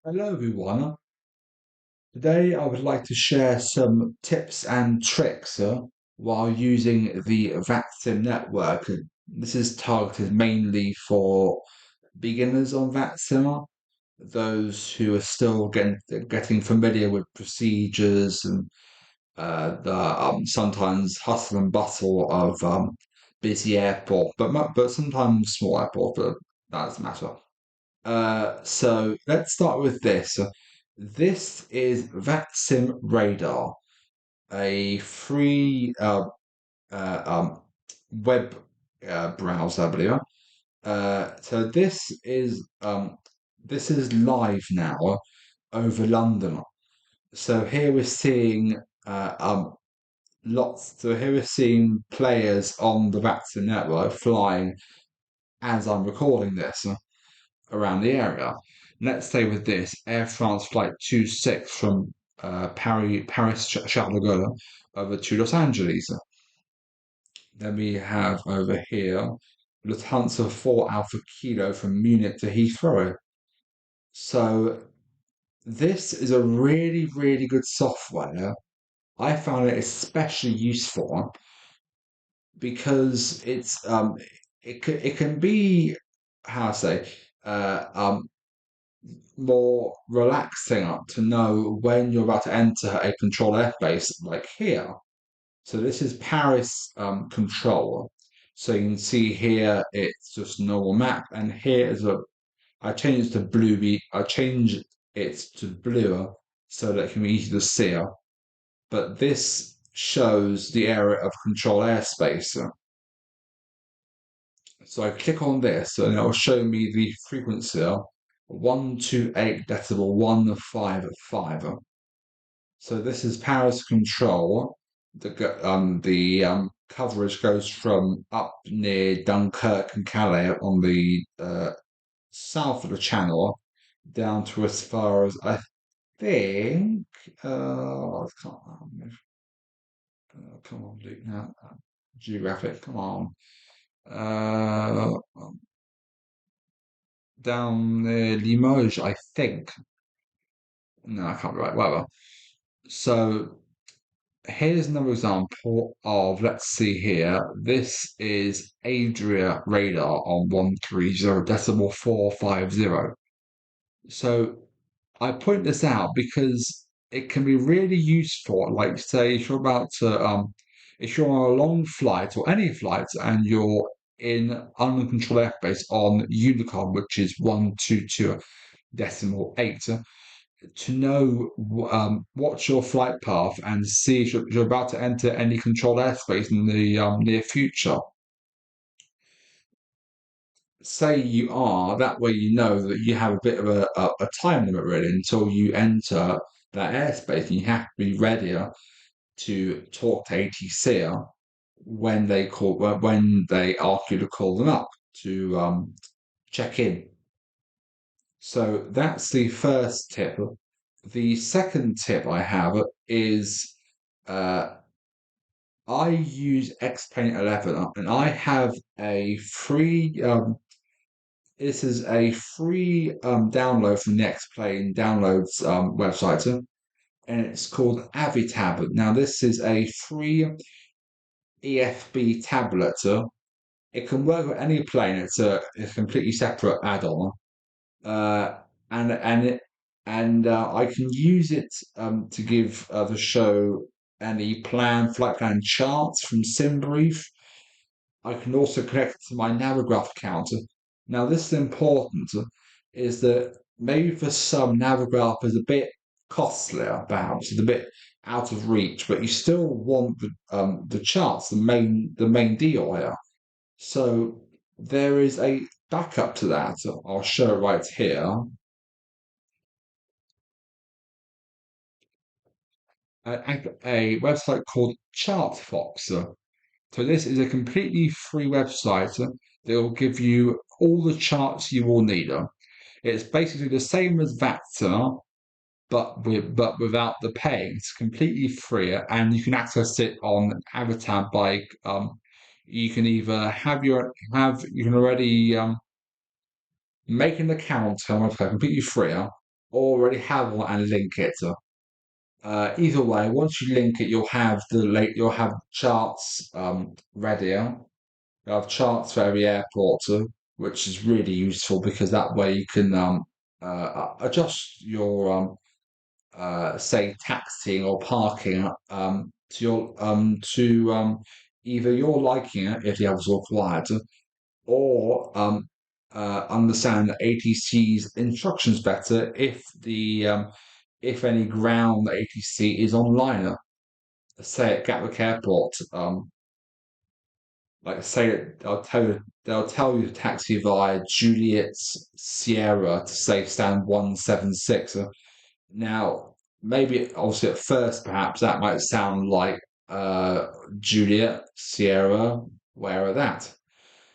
Hello everyone. Today I would like to share some tips and tricks while using the VATSIM network. This is targeted mainly for beginners on VATSIM, those who are still getting familiar with procedures and the sometimes hustle and bustle of busy airport, but sometimes small airport, but that doesn't matter. So let's start with this. This is VATSIM Radar, a free uh, um, web browser, I believe. So this is live now over London. So here we're seeing lots. So here we're seeing players on the VATSIM network flying as I'm recording this around the area. Let's say with this Air France flight 26 from Paris Charles de Gaulle over to Los Angeles. Then we have over here Lufthansa 4 Alpha Kilo from Munich to Heathrow. So this is a really, really good software. I found it especially useful because it can be how I say more relaxing to know when you're about to enter a controlled airspace, like here. So this is Paris control. So you can see here it's just normal map, and here is a. I changed it to blue. I changed it to blue so that it can be easy to see. But this shows the area of controlled airspace. So I click on this and it'll show me the frequency 128.155. So this is Paris control. The coverage goes from up near Dunkirk and Calais on the south of the channel down to as far as I think. I can't, come on, Luke. Now, geographic. Come on. Uh, Down near Limoges, I think. No, I can't be right. Whatever. So here's another example of, let's see here. This is Adria radar on 130.450. So I point this out because it can be really useful. Like say if you're about to if you're on a long flight or any flight and you're in uncontrolled airspace on Unicom, which is 122.8, to know what's your flight path and see if you're about to enter any controlled airspace in the near future. Say you are, that way you know that you have a bit of a time limit really until you enter that airspace, and you have to be ready to talk to ATC when they ask you to call them up to check in. So that's the first tip. The second tip I have is uh, I use Xpaint 11 and I have a free. This is a free download from the Xplane downloads website, and it's called Avitab. Now this is a free EFB tablet. It can work with any plane. It's a completely separate add-on, uh, and it I can use it to give the show any flight plan charts from SimBrief. I can also connect it to my Navigraph account. Now, this is important, is that maybe for some Navigraph is a bit costlier, perhaps it's a bit out of reach, but you still want the charts, the main deal here. So there is a backup to that. I'll show it right here. A website called ChartFox. So this is a completely free website that will give you all the charts you will need. It's basically the same as VATSIM, but without the paying. It's completely free, and you can access it on Avatar by you can either you can already make an account on website completely free, already have one and link it. Either way, once you link it, you'll have charts ready. You'll have charts for every airport, which is really useful because that way you can adjust your say taxiing or parking to either your liking it if the others are required, or understand the ATC's instructions better if any ground the ATC is online. Say at Gatwick Airport, like say they'll tell you to taxi via Juliet Sierra to say stand 176. Now, maybe obviously at first perhaps that might sound like Juliet Sierra, where are that?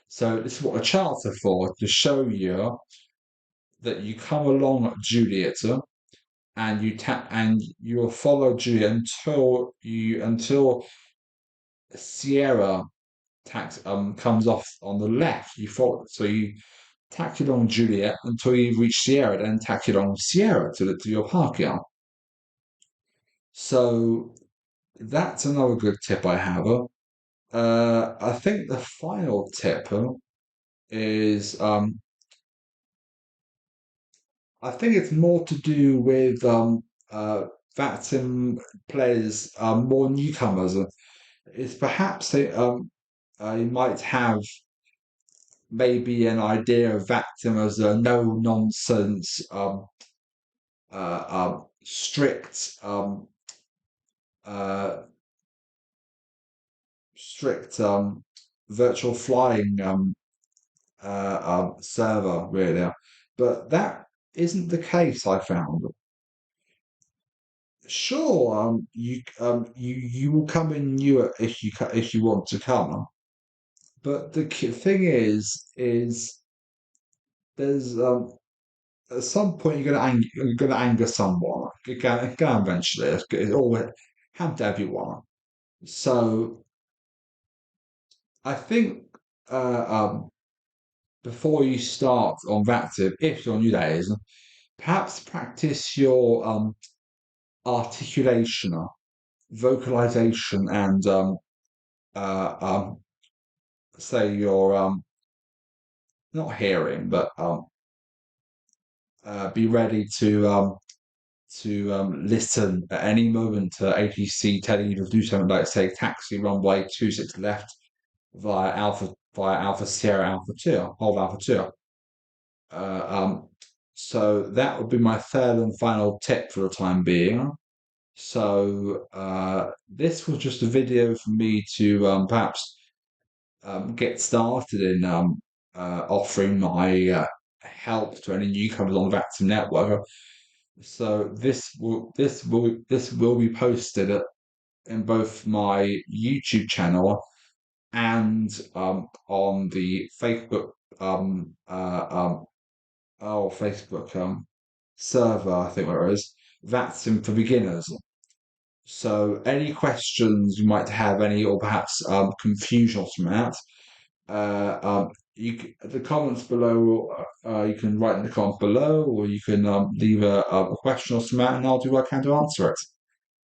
So this is what the charts are for, to show you that you come along Juliet and you'll follow Juliet until Sierra comes off on the left. You taxi along Juliet until you reach Sierra, then taxi along Sierra to your parking. So that's another good tip I have. I think the final tip is I think it's more to do with VATSIM players, more newcomers. It's perhaps you might have maybe an idea of VATSIM as a no nonsense, strict, uh, strict virtual flying server, really. But that isn't the case, I found. Sure, you will come in newer if you want to come. But the thing is there's at some point you're gonna anger someone. It can eventually. It always happens to everyone. So I think before you start on that tip, if you're new, that is, perhaps practice your articulation, vocalization, and uh, um, say your not hearing, but be ready to listen at any moment to ATC telling you to do something like say taxi runway 26 left via Alpha Sierra Alpha 2, hold Alpha 2. Uh, um, so that would be my third and final tip for the time being. So this was just a video for me to perhaps get started in offering my help to any newcomers on the VATSIM network. So this will be posted in both my YouTube channel and on the Facebook Facebook server, I think where it is, VATSIM for beginners. So any questions you might have, any or perhaps confusion or something like that, the comments below. You can write in the comments below, or you can leave a question or something, and I'll do what I can to answer it.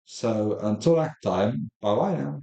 So until that time, bye bye now.